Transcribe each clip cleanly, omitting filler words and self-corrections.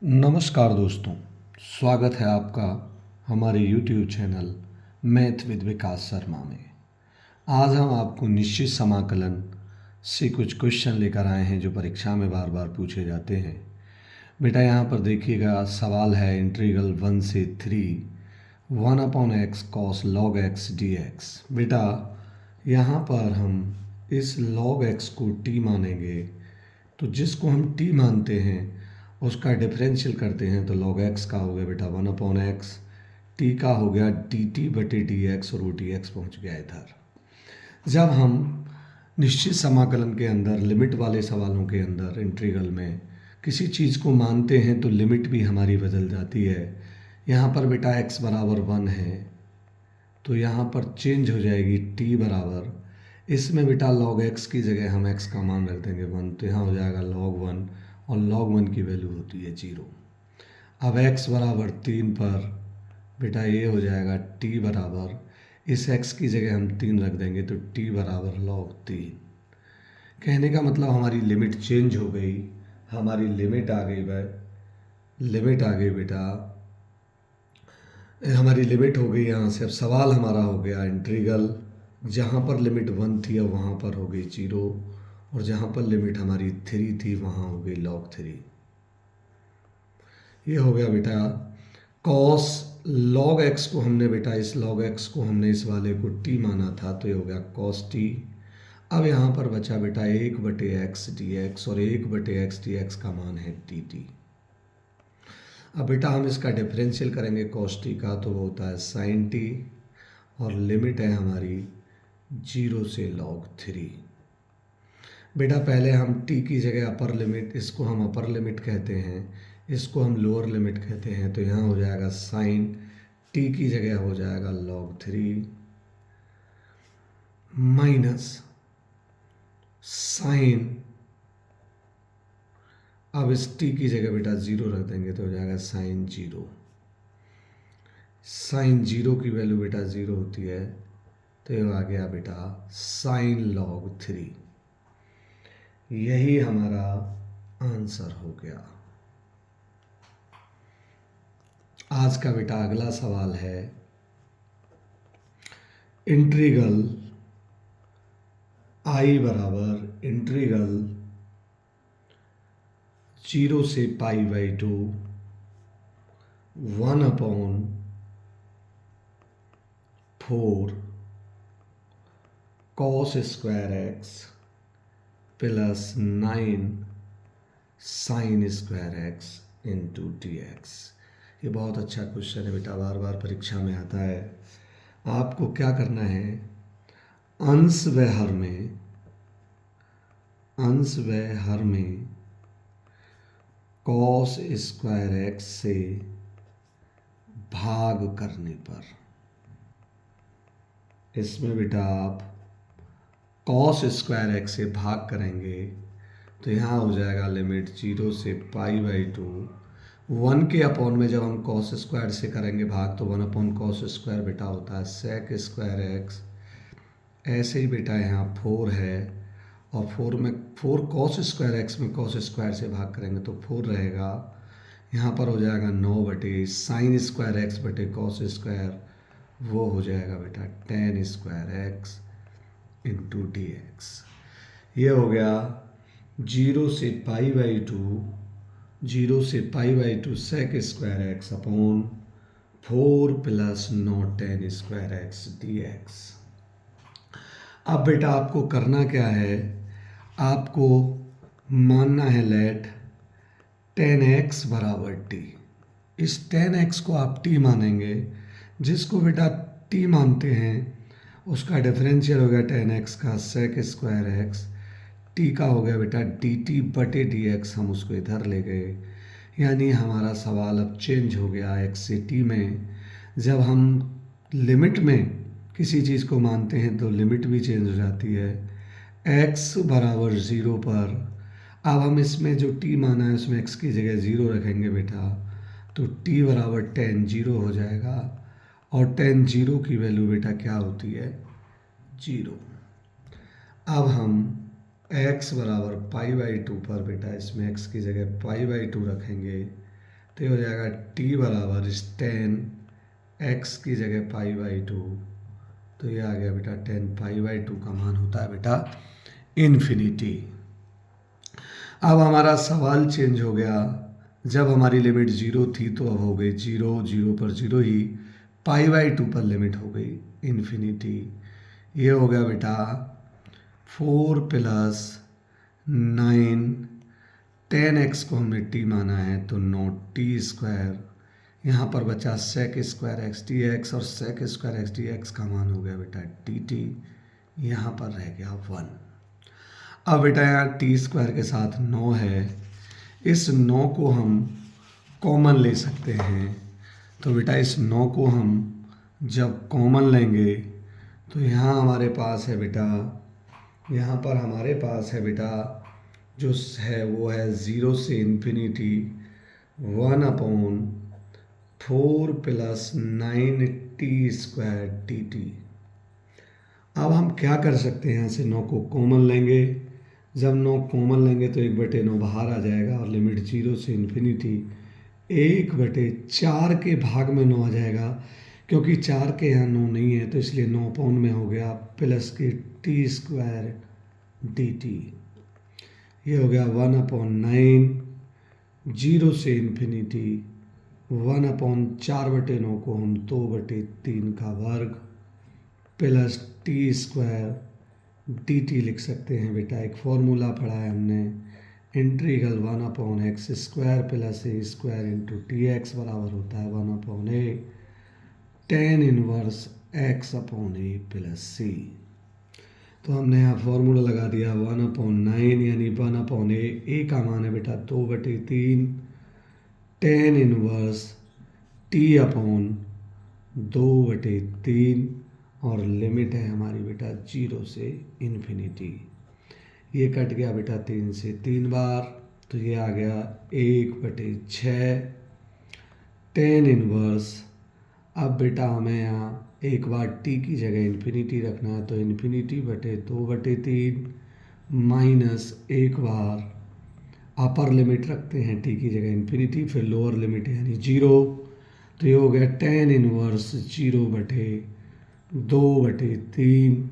नमस्कार दोस्तों, स्वागत है आपका हमारे YouTube चैनल मैथ विद विकास शर्मा में। आज हम आपको निश्चित समाकलन से कुछ क्वेश्चन लेकर आए हैं जो परीक्षा में बार बार पूछे जाते हैं। बेटा यहाँ पर देखिएगा, सवाल है इंटीग्रल 1 से 3 1/x cos log x dx। बेटा यहाँ पर हम इस log x को t मानेंगे, तो जिसको हम t मानते हैं उसका डिफरेंशियल करते हैं तो log x का हो गया बेटा 1/x, t का हो गया dt/dx और वो dx पहुंच गया इधर। जब हम निश्चित समाकलन के अंदर, लिमिट वाले सवालों के अंदर, इंटीग्रल में किसी चीज़ को मानते हैं तो लिमिट भी हमारी बदल जाती है। यहाँ पर बेटा x बराबर 1 है तो यहाँ पर चेंज हो जाएगी t बराबर, इसमें बेटा log x की जगह हम x का मान रख देंगे 1, तो यहाँ हो जाएगा log 1 और log 1 की वैल्यू होती है 0। अब x बराबर 3 पर बेटा ये हो जाएगा t बराबर, इस x की जगह हम 3 रख देंगे तो t बराबर log 3। कहने का मतलब हमारी लिमिट चेंज हो गई, हमारी लिमिट आ गई बेटा, हमारी लिमिट हो गई यहाँ से। अब सवाल हमारा हो गया इंटीग्रल, जहाँ पर लिमिट 1 थी अब वहाँ पर हो गई 0, और जहाँ पर लिमिट हमारी 3 थी वहाँ हो गई log 3। ये हो गया बेटा cos log x को हमने बेटा, इस log x को हमने इस वाले को t माना था तो ये हो गया cos t। अब यहाँ पर बचा बेटा 1/x dx, और 1/x dx का मान है dt। अब बेटा हम इसका डिफरेंशियल करेंगे cos t का, तो वो होता है sin t, और लिमिट है हमारी 0 से log 3। बेटा पहले हम t की जगह अपर लिमिट, इसको हम अपर लिमिट कहते हैं, इसको हम लोअर लिमिट कहते हैं, तो यहाँ हो जाएगा साइन t की जगह हो जाएगा log 3 माइनस साइन, अब इस t की जगह बेटा 0 रख देंगे तो हो जाएगा साइन 0। साइन 0 की वैल्यू बेटा 0 होती है तो ये आ गया बेटा साइन log 3। यही हमारा आंसर हो गया। आज का बेटा अगला सवाल है इंटीग्रल i बराबर इंटीग्रल 0 से π/2 1/4 cos square x plus 9 sine square x into dx। ये बहुत अच्छा क्वेश्चन है बेटा, बार बार परीक्षा में आता है। आपको क्या करना है, अंश व हर में cos स्क्वायर x से भाग करने पर, इसमें बेटा आप cos स्क्वायर x से भाग करेंगे तो यहाँ हो जाएगा लिमिट 0 से π/2, 1 के अपॉन में जब हम cos स्क्वायर से करेंगे भाग तो 1/cos स्क्वायर बेटा होता है sec स्क्वायर x। ऐसे ही बेटा यहाँ 4 है, और 4 cos स्क्वायर x में cos स्क्वायर से भाग करेंगे तो 4 रहेगा। यहाँ पर हो जाएगा 9/sin स्क्वायर x बटे cos स्क्वायर, वो हो जाएगा बेटा tan square x into dx। ये हो गया 0 से π/2 sec square x upon 4 plus 9 tan square x dx। अब बेटा आपको करना क्या है, आपको मानना है लेट tan x बराबर t। इस tan x को आप t मानेंगे, जिसको बेटा t मानते हैं उसका डिफरेंशियल हो गया tan x का sec स्क्वायर x, t का हो गया बेटा dt/dx, हम उसको इधर ले गए। यानी हमारा सवाल अब चेंज हो गया x से t में। जब हम लिमिट में किसी चीज़ को मानते हैं तो लिमिट भी चेंज हो जाती है। x बराबर 0 पर अब हम इसमें जो t माना है उसमें x की जगह 0 रखेंगे बेटा, तो t बराबर tan 0 हो जाएगा, और tan 0 की वैल्यू बेटा क्या होती है 0। अब हम x बराबर π/2 पर बेटा इसमें x की जगह π/2 रखेंगे तो ये हो जाएगा t बराबर इस 10x की जगह π/2, तो ये आ गया बेटा 10 π/2 का मान होता है बेटा इन्फिनिटी। अब हमारा सवाल चेंज हो गया, जब हमारी लिमिट 0 थी तो अब हो गई 0, 0 पर 0 ही, π/2 पर लिमिट हो गई इन्फिनिटी। ये हो गया बेटा 4 + 9, 10x को हमने t माना है तो 9t², यहाँ पर बचा sec² dx और sec² dx का मान हो गया बेटा dt, यहाँ पर रह गया 1। अब बेटा यहाँ t² के साथ 9 है, इस 9 को हम कॉमन ले सकते हैं, तो बेटा इस 9 को हम जब कॉमन लेंगे तो यहाँ हमारे पास है बेटा, यहाँ पर हमारे पास है बेटा जो है वो है 0 से इन्फिनिटी 1/4 + 9t² dt। अब हम क्या कर सकते हैं, यहाँ से 9 को कॉमन लेंगे, जब 9 कॉमन लेंगे तो 1/9 बाहर आ जाएगा और लिमिट 0 से इन्फिनिटी 1/4 के भाग में 9 आ जाएगा, क्योंकि 4 के यहाँ 9 नहीं है तो इसलिए 9 पाउंड में हो गया प्लस के t² dt। ये हो गया 1/9, 0 से इन्फिनिटी 1/4/9 को हम 2/3 का वर्ग प्लस t² dt लिख सकते हैं बेटा। एक फॉर्मूला पढ़ा है हमने, integral 1/x² + a² into dx बराबर होता है 1/a tan 1 x/a + c। तो हमने यहाँ फॉर्मूला लगा दिया 1/9 यानी 1/a, a का मान है बेटा 2/3 tan 1 t/2/3 और लिमिट है हमारी बेटा 0 से इन्फिनिटी। ये कट गया बेटा 3 से 3 बार, तो ये आ गया 1/6 tan 1। अब बेटा हमें यहाँ एक बार t की जगह इन्फिनिटी रखना है, तो इन्फिनिटी/2/3 माइनस एक बार अपर लिमिट रखते हैं t की जगह इन्फिनिटी, फिर लोअर लिमिट यानी 0, तो ये हो गया tan 1 0/2/3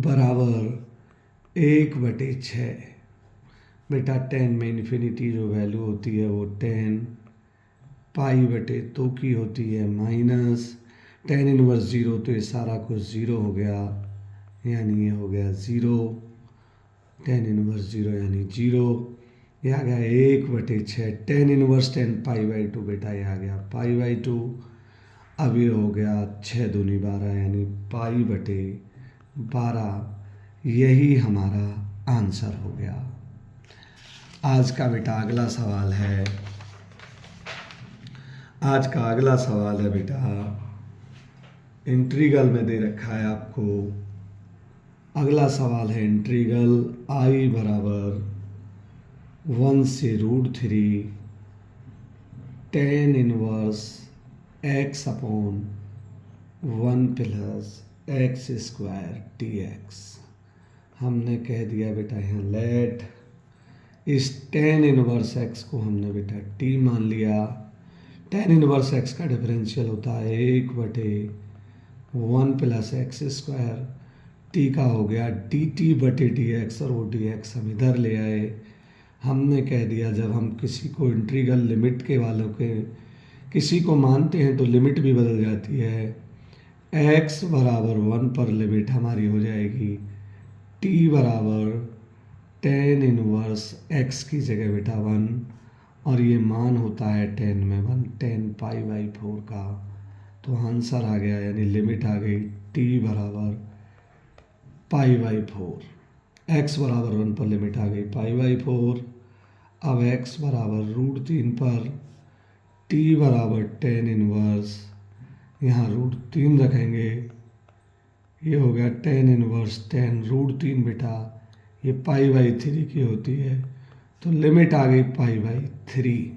बराबर 1/6। बेटा 10 में इन्फिनिटी जो वैल्यू होती है वो 10 π/2 की होती है, माइनस tan 1 0, तो ये सारा कुछ 0 हो गया, यानी ये हो गया 0, tan 1 0 यानी 0, ये आ गया 1/6 tan 1 10 π/2 बेटा, ये आ गया π/2। अब ये हो गया 6 दूनी 12 यानी π/12, यही हमारा आंसर हो गया। आज का बेटा अगला सवाल है, आज का अगला सवाल है बेटा, इंटीग्रल में दे रखा है आपको। अगला सवाल है इंटीग्रल i बराबर 1 से √3 tan 1 x/1 + x² dx। हमने कह दिया बेटा यहाँ लेट इस tan 1 x को हमने बेटा t मान लिया। tan 1 x का डिफरेंशियल होता है 1/1 + x², t का हो गया dt/dx और वो dx हम इधर ले आए। हमने कह दिया जब हम किसी को इंटीग्रल लिमिट के वालों के किसी को मानते हैं तो लिमिट भी बदल जाती है। x बराबर 1 पर लिमिट हमारी हो जाएगी t बराबर tan 1 x की जगह बेटा 1, और ये मान होता है 10 में 1 10 π/4 का, तो आंसर आ गया, यानी लिमिट आ गई t बराबर π/4। x बराबर 1 पर लिमिट आ गई π/4। अब x बराबर √3 पर t बराबर tan 1, यहाँ √3 रखेंगे, ये हो गया tan 1 10 √3 बेटा, ये π/3 की होती है, तो लिमिट आ गई π/3,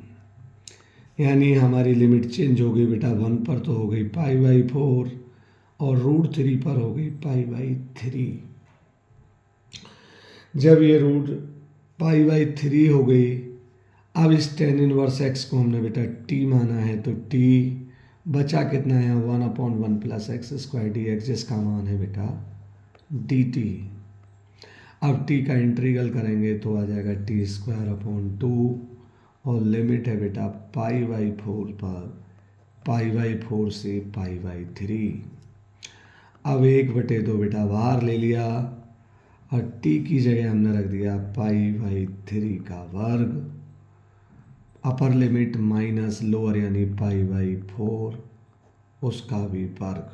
यानी हमारी लिमिट चेंज हो गई बेटा 1 पर तो हो गई π/4 और √3 पर हो गई π/3। जब ये √π/3 हो गई, अब इस टेन इनवर्स एक्स को हमने बेटा टी माना है, तो टी बचा कितना है 1/1 plus x square D x, जिसका मान है बेटा डी टी। अब टी का इंटीग्रल करेंगे तो आ जाएगा टी स्क्वायर अपॉन 2 और लिमिट है बेटा π/4 पर π/4 से π/3। अब 1/2 बेटा बाहर ले लिया और टी की जगह हमने रख दिया π/3 का वर्ग, अपर लिमिट माइनस लोअर यानी π/4 उसका भी वर्ग।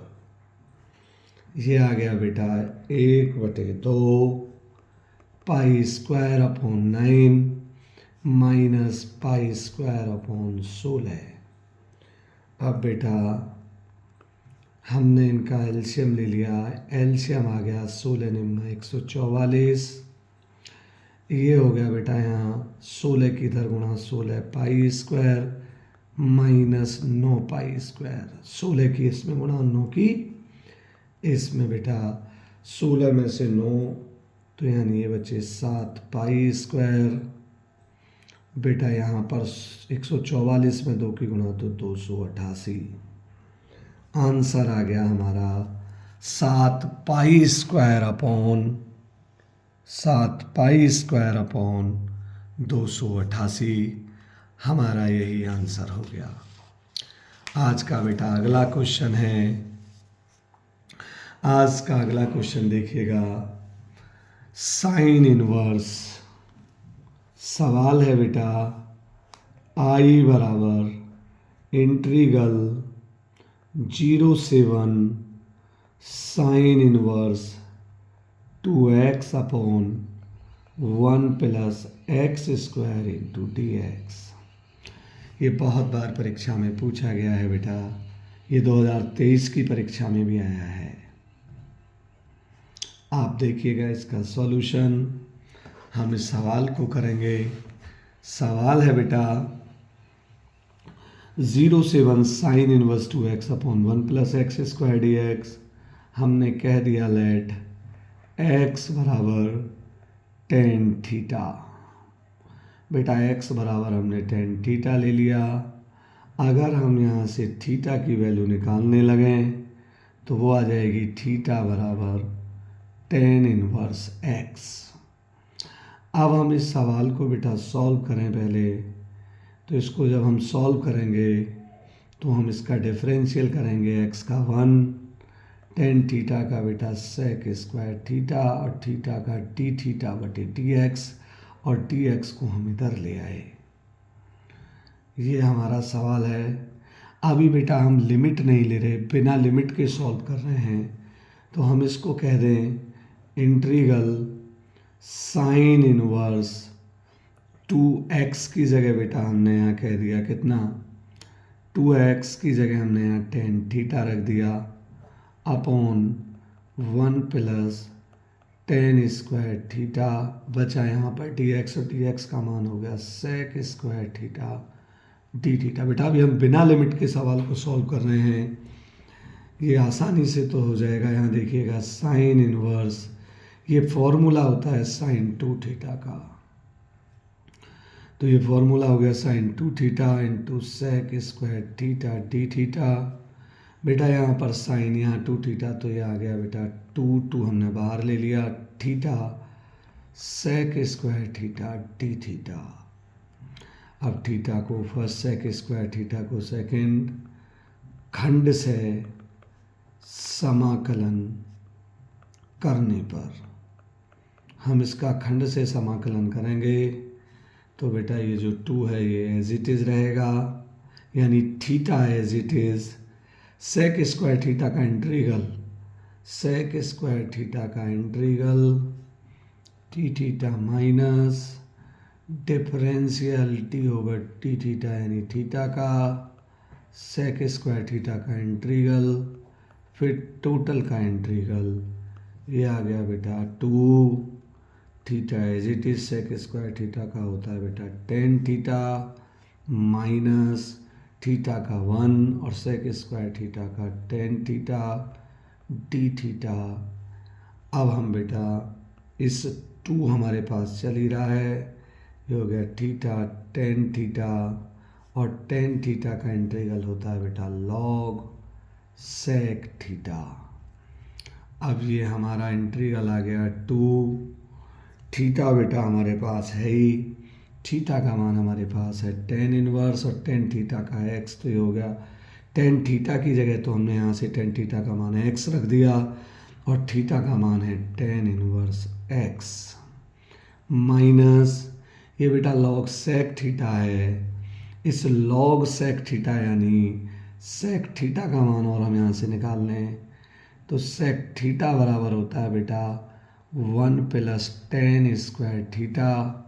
ये आ गया बेटा 1/2 pi square upon 9 minus pi square upon 16। अब बेटा हमने इनका एलसीएम ले लिया, एलसीएम आ गया 16 निम्न 144। ये हो गया बेटा यहाँ 16 की इधर गुणा 16 pi square minus 9 pi square, 16 की इसमें गुणा 9 की इसमें बेटा, 16 में से 9 तो यानी ये बचे 7 पाई स्क्वायर। बेटा यहाँ पर 144 में 2 की गुणा तो 288। आंसर आ गया हमारा 7 पाई स्क्वायर अपॉन 288। हमारा यही आंसर हो गया। आज का बेटा अगला क्वेश्चन है, आज का अगला क्वेश्चन देखिएगा, साइन इनवर्स। सवाल है बेटा आई बराबर इंटीग्रल 0 से 1 sine inverse 2x upon 1 plus x square into d x. ये बहुत बार परीक्षा में पूछा गया है बेटा, ये 2023 की परीक्षा में भी आया है। आप देखिएगा इसका सॉल्यूशन। हम इस सवाल को करेंगे। सवाल है बेटा 0 से 1 sine inverse 2x upon 1 plus x square D x. हमने कह दिया लेट x बराबर tan थीटा। बेटा x बराबर हमने tan थीटा ले लिया। अगर हम यहाँ से थीटा की वैल्यू निकालने लगें तो वो आ जाएगी थीटा बराबर tan इनवर्स x। अब हम इस सवाल को बेटा सॉल्व करें पहले, तो इसको जब हम सॉल्व करेंगे तो हम इसका डिफरेंशियल करेंगे x का 1, tan थीटा का बेटा sec स्क्वायर थीटा और थीटा का d थीटा बटे dx, और dx को हम इधर ले आए। ये हमारा सवाल है। अभी बेटा हम लिमिट नहीं ले रहे, बिना लिमिट के सॉल्व कर रहे हैं, तो हम इसको कह दें इंटीग्रल साइन इनवर्स 2x की जगह बेटा हमने यहाँ कह दिया कितना, 2x की जगह हमने यहाँ tan थीटा रख दिया upon 1 plus tan square theta, बचा यहाँ पर dx और dx का मान हो गया sec square theta d theta. बेटा अभी हम बिना लिमिट के सवाल को सॉल्व कर रहे हैं, ये आसानी से तो हो जाएगा। यहाँ देखिएगा साइन इनवर्स, ये फॉर्मूला होता है साइन 2 थीटा का, तो ये फॉर्मूला हो गया sine 2 theta into sec square theta d theta. बेटा यहाँ पर साइन यहाँ 2 थीटा, तो ये आ गया बेटा 2 हमने बाहर ले लिया, theta sec square theta d theta. अब थीटा को फर्स्ट, सेक स्क्वायर थीटा को सेकंड, खंड से समाकलन करने पर हम इसका खंड से समाकलन करेंगे तो बेटा ये जो 2 है ये एज इट इज़ रहेगा, यानी theta as it is, sec square theta का इंटीग्रल, सेक स्क्वायर थीटा का integral d theta minus differential d over d theta यानी थीटा का, सेक स्क्वायर थीटा का इंटीग्रल, फिर टोटल का इंटीग्रल। ये आ गया बेटा 2 theta as it is, sec square theta का होता है बेटा tan थीटा माइनस थीटा का 1 और सेक स्क्वायर थीटा का tan थीटा डी थीटा। अब हम बेटा इस 2 हमारे पास चल ही रहा है, ये हो गया थीटा टेन थीटा, और टेन थीटा का इंटीग्रल होता है बेटा लॉग सेक थीटा। अब ये हमारा इंटीग्रल आ गया टू थीटा, बेटा हमारे पास है ही, थीटा का मान हमारे पास है टेन इनवर्स और टेन थीटा का एक्स, तो ये हो गया टेन थीटा की जगह तो हमने यहाँ से टेन थीटा का मान एक्स रख दिया और थीटा का मान है टेन इनवर्स एक्स माइनस ये बेटा लॉग सेक थीटा है। इस लॉग सेक थीटा यानी सेक थीटा का मान और हम यहाँ से निकाल लें तो सेक थीटा बराबर होता है बेटा one plus ten square theta,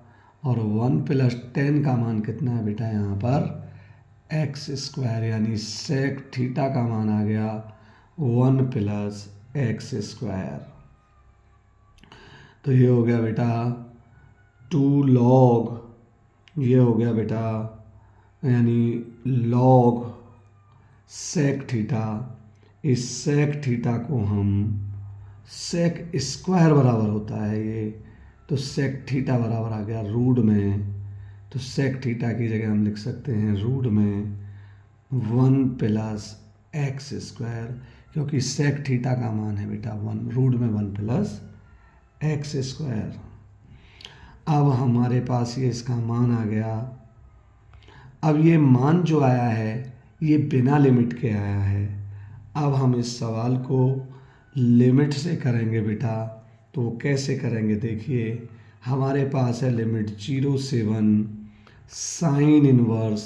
और वन प्लस टेन का मान कितना है बेटा यहाँ पर एक्स स्क्वायर, यानी सेक थीटा का मान आ गया वन प्लस एक्स स्क्वायर। तो ये हो गया बेटा टू लॉग, ये हो गया बेटा यानी लॉग सेक थीटा। इस सेक थीटा को हम सेक स्क्वायर बराबर होता है ये, तो सेक थीटा बराबर आ गया रूट में, तो सेक थीटा की जगह हम लिख सकते हैं रूट में वन प्लस एक्स स्क्वायर, क्योंकि सेक थीटा का मान है बेटा वन, रूट में वन प्लस एक्स स्क्वायर। अब हमारे पास ये इसका मान आ गया। अब ये मान जो आया है ये बिना लिमिट के आया है। अब हम इस सवाल को लिमिट से करेंगे बेटा, तो वो कैसे करेंगे देखिए, हमारे पास है लिमिट 0 से 1 sine inverse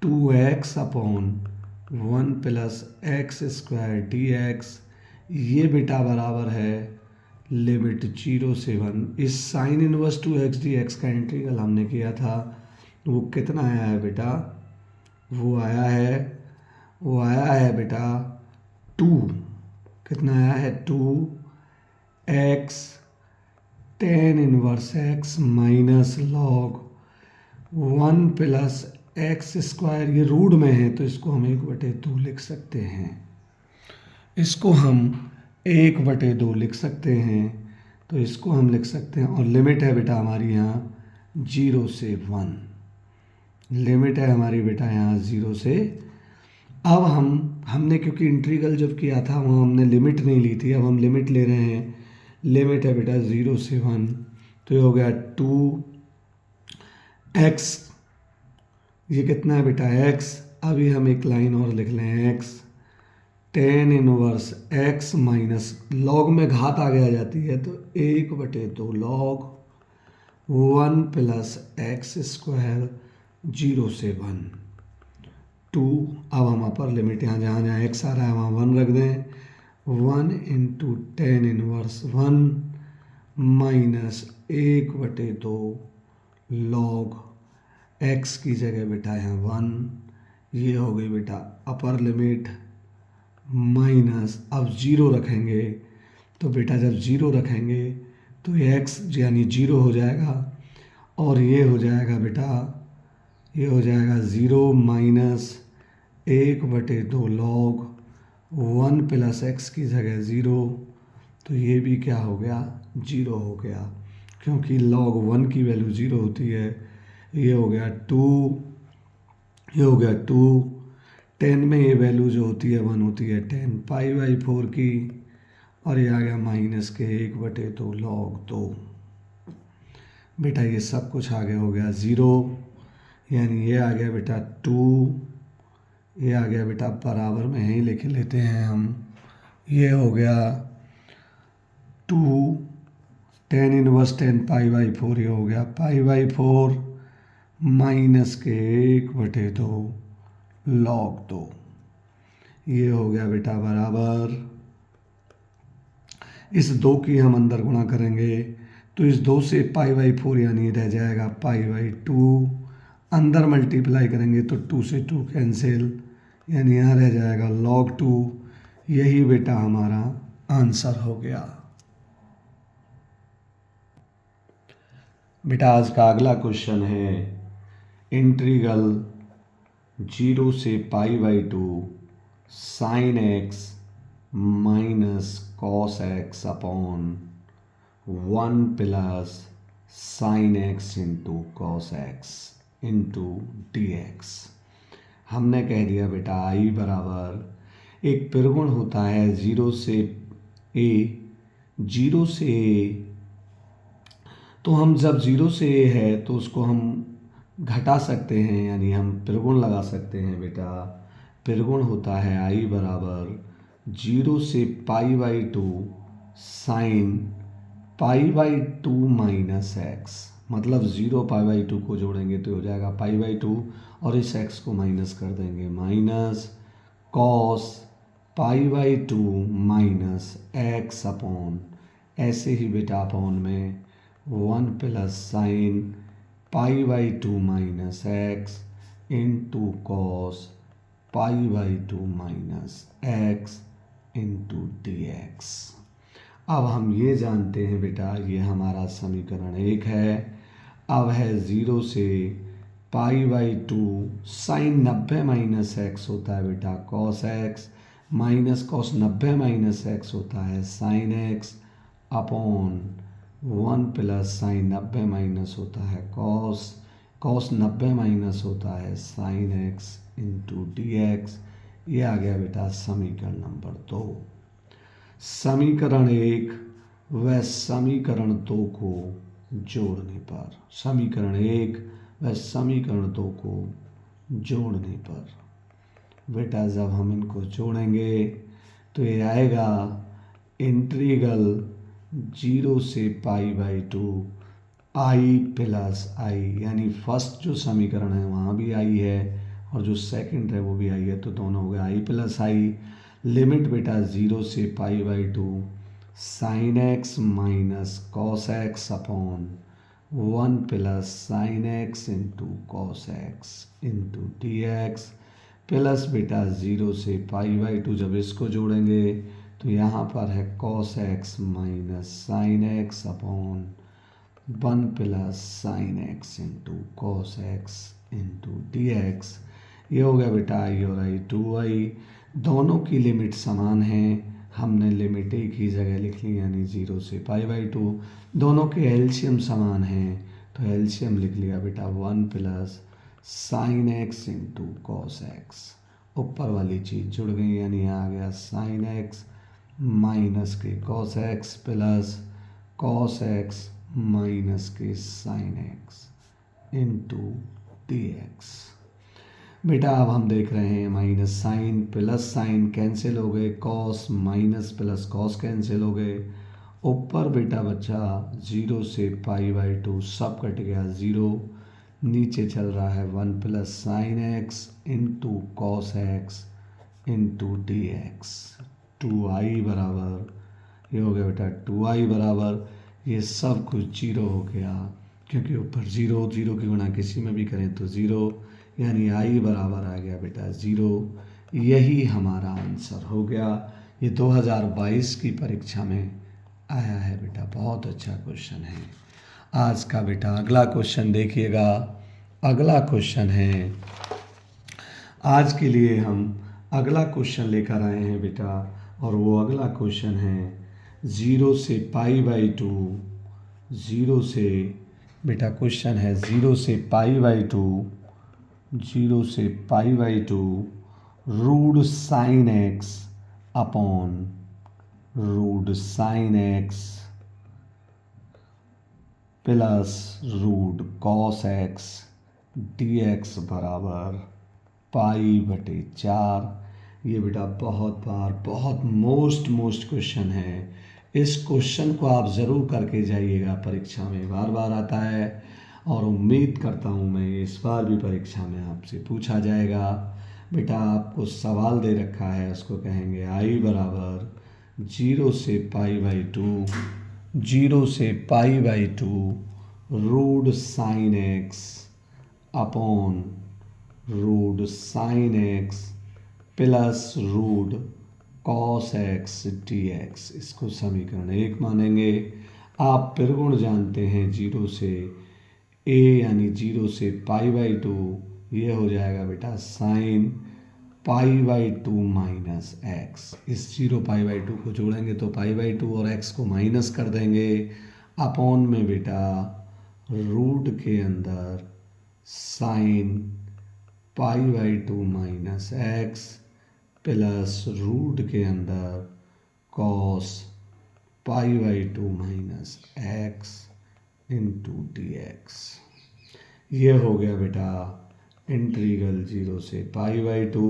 2x upon 1 plus x square D x, ये बेटा बराबर है लिमिट 0 से 1। इस sine inverse 2x D x का इंटीग्रल हमने किया था, वो कितना आया है बेटा, वो आया है बेटा टू, कितना आया है two x tan inverse x minus log one plus x square, ये रूट में है तो इसको हम 1/2 लिख सकते हैं, इसको हम 1/2 लिख सकते हैं, तो इसको हम लिख सकते हैं। और लिमिट है बेटा हमारी यहाँ 0 से 1, लिमिट है हमारी बेटा यहाँ 0 से। अब हमने क्योंकि इंटीग्रल जब किया था वहाँ हमने लिमिट नहीं ली थी, अब हम लिमिट ले रहे हैं, लिमिट है बेटा 0 से 1, तो ये हो गया टू एक्स, ये कितना है बेटा एक्स, अभी हम एक लाइन और लिख लें x tan inverse x minus log में घात आगे आ जाती है तो 1/2 log one plus x square 0 से 1 टू। अब हम अपर लिमिट यहाँ जहाँ जहाँ एक्स आ रहा है वहाँ 1 रख दें, 1 into tan inverse 1 minus 1/2 log x की जगह बेटा यहाँ 1, ये हो गई बेटा अपर लिमिट माइनस, अब 0 रखेंगे तो बेटा जब 0 रखेंगे तो ये एक्स यानी 0 हो जाएगा, और ये हो जाएगा बेटा, ये हो जाएगा 0 माइनस 1/2 लॉग 1 प्लस एक्स की जगह 0, तो ये भी क्या हो गया 0 हो गया, क्योंकि log 1 की वैल्यू 0 होती है। ये हो गया 2, ये हो गया 2, 10 में ये वैल्यू जो होती है 1 होती है 10 पाई/4 की, और ये आ गया माइनस के 1/2 log 2। बेटा ये सब कुछ आगे हो गया 0, यानी ये आ गया बेटा 2, ये आ गया बेटा बराबर में यहीं लिख लेते हैं हम, ये हो गया 2 10 इनवर्स 10 पाई/4, ये हो गया पाई/4 माइनस के 1/2 log 2, ये हो गया बेटा बराबर, इस 2 की हम अंदर गुणा करेंगे तो इस 2 से पाई/4 यानी रह जाएगा पाई/2, अंदर मल्टीप्लाई करेंगे तो 2 से 2 कैंसिल, यानी यहाँ रह जाएगा log 2। यही बेटा हमारा आंसर हो गया। बेटा आज का अगला क्वेश्चन है इंटीग्रल 0 से पाई/2 sine x minus cos x upon 1 plus sine x into cos x into d x. हमने कह दिया बेटा आई बराबर एक त्रिगुण होता है जीरो से ए, तो हम जब जीरो से ए है तो उसको हम घटा सकते हैं, यानी हम त्रिगुण लगा सकते हैं बेटा। त्रिगुण होता है आई बराबर जीरो से π/2 साइन π/2 माइनस एक्स, मतलब जीरो π/2 को जोड़ेंगे तो हो जाएगा π/2 और इस एक्स को माइनस कर देंगे, minus cos π/2 minus x upon, ऐसे ही बेटा अपॉन में 1 plus sine π/2 minus x into cos π/2 minus x into d x. अब हम ये जानते हैं बेटा, ये हमारा समीकरण 1 है। अब है जीरो से π/2 साइन 90 माइनस एक्स होता है बेटा cos x, minus cos 90 minus x होता है sign x upon 1 plus sign 90 minus होता है कॉस 90 माइनस होता है sign x into d x. ये आ गया बेटा समीकरण नंबर 2। समीकरण 1 व समीकरण 2 को जोड़ने पर, समीकरण 1 व समीकरण 2 को जोड़ने पर बेटा जब हम इनको जोड़ेंगे तो ये आएगा इंटीग्रल जीरो से π/2 आई प्लस आई, यानी फर्स्ट जो समीकरण है वहाँ भी आई है और जो सेकंड है वो भी आई है, तो दोनों हो गए आई प्लस आई। लिमिट बेटा जीरो से π/2 sine x minus cos x upon 1 plus sine x into cos x into d x, plus बेटा जीरो से π/2 जब इसको जोड़ेंगे तो यहाँ पर है cos x minus sine x upon 1 plus sine x into cos x into d x. ये हो गया बेटा आई और आई 2i। दोनों की लिमिट समान है, हमने लिमिट एक ही जगह लिख ली यानी जीरो से π/2। दोनों के एलसीएम समान हैं तो एलसीएम लिख लिया बेटा 1 plus sine x into cos x. ऊपर वाली चीज़ जुड़ गई यानी आ गया साइन एक्स माइनस के cos x plus cos x minus के sine x into d x. बेटा अब हम देख रहे हैं minus sine plus sine cancel हो गए, cos minus plus cos cancel हो गए। ऊपर बेटा बच्चा जीरो से π/2 सब कट गया ज़ीरो, नीचे चल रहा है 1 plus sine x into cos x into d x. 2i बराबर ये हो गया बेटा 2i बराबर, ये सब कुछ जीरो हो गया क्योंकि ऊपर जीरो की गुणा किसी में भी करें तो ज़ीरो, यानी i बराबर आ गया बेटा 0। यही हमारा आंसर हो गया। ये 2022 की परीक्षा में आया है बेटा, बहुत अच्छा क्वेश्चन है। आज का बेटा अगला क्वेश्चन देखिएगा। अगला क्वेश्चन है, आज के लिए हम अगला क्वेश्चन लेकर आए हैं बेटा, और वो अगला क्वेश्चन है जीरो से π/2, जीरो से बेटा क्वेश्चन है जीरो से π/2 root sine x upon root sine x plus root cos x d x बराबर π/4। ये बेटा बहुत मोस्ट क्वेश्चन है। इस क्वेश्चन को आप ज़रूर करके जाइएगा, परीक्षा में बार बार आता है और उम्मीद करता हूँ मैं इस बार भी परीक्षा में आपसे पूछा जाएगा। बेटा आपको सवाल दे रखा है, उसको कहेंगे आई बराबर जीरो से π/2 root sine x upon root sine x plus root cos x d x. इसको समीकरण 1 मानेंगे। आप त्रिगुण जानते हैं जीरो से a यानी जीरो से π/2, ये हो जाएगा बेटा साइन π/2 माइनस एक्स। इस जीरो π/2 को जोड़ेंगे तो π/2 और x को माइनस कर देंगे अपॉन में बेटा रूट के अंदर sine π/2 minus x plus root के अंदर cos π/2 minus x into dx। ये हो गया बेटा इंटीग्रल 0 से π/2।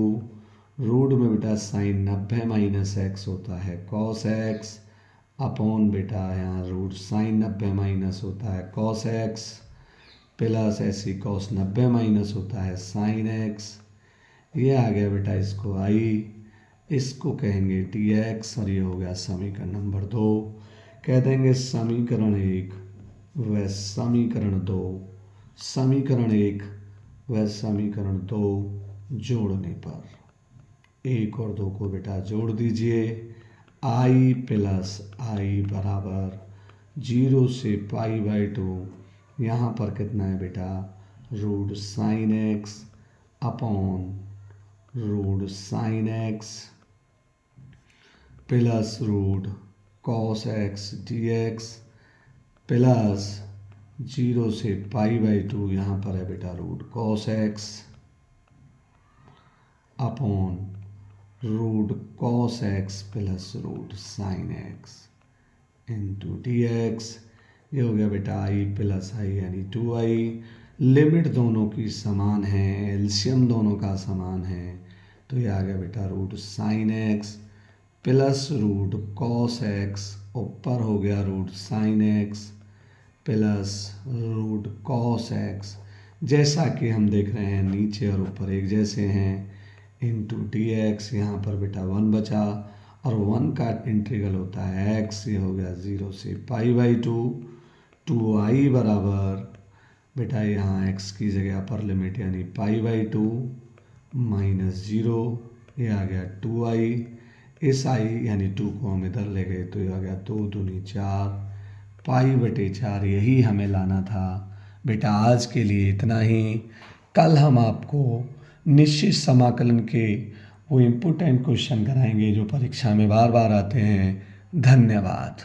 रूट में बेटा साइन 90 माइनस एक्स होता है कॉस एक्स अपॉन बेटा यहाँ रूट साइन 90 माइनस होता है कॉस एक्स प्लस ऐसी कॉस 90 माइनस होता है साइन एक्स। ये आ गया बेटा इसको आई, इसको कहेंगे dx और ये हो गया समीकरण नंबर 2। कह देंगे समीकरण 1 व समीकरण 2, समीकरण 1 व समीकरण 2 जोड़ने पर 1 और 2 को बेटा जोड़ दीजिए। आई प्लस आई बराबर 0 से π/2, यहाँ पर कितना है बेटा root sine x upon root sine x plus root cos x dx plus 0 से π/2, यहाँ पर है बेटा root cos x upon root cos x plus root sine x into dx। ये हो गया बेटा आई प्लस आई यानी 2i। लिमिट दोनों की समान है, एलसीएम दोनों का समान है, तो ये आ गया बेटा root sine x plus root cos x, ऊपर हो गया root sine x plus root cos x. जैसा कि हम देख रहे हैं नीचे और ऊपर एक जैसे हैं इंटू dx। यहाँ पर बेटा 1 बचा और 1 का इंटीग्रल होता है x। ये हो गया 0 से π/2। 2i बराबर बेटा यहाँ x की जगह अपर लिमिट यानी π/2 माइनस 0, ये आ गया 2i। इस i यानी 2 को हम इधर ले गए तो ये आ गया 2 दूनी 4 π/4। यही हमें लाना था बेटा। आज के लिए इतना ही। कल हम आपको निश्चित समाकलन के वो इम्पोर्टेंट क्वेश्चन कराएंगे जो परीक्षा में बार बार आते हैं। धन्यवाद।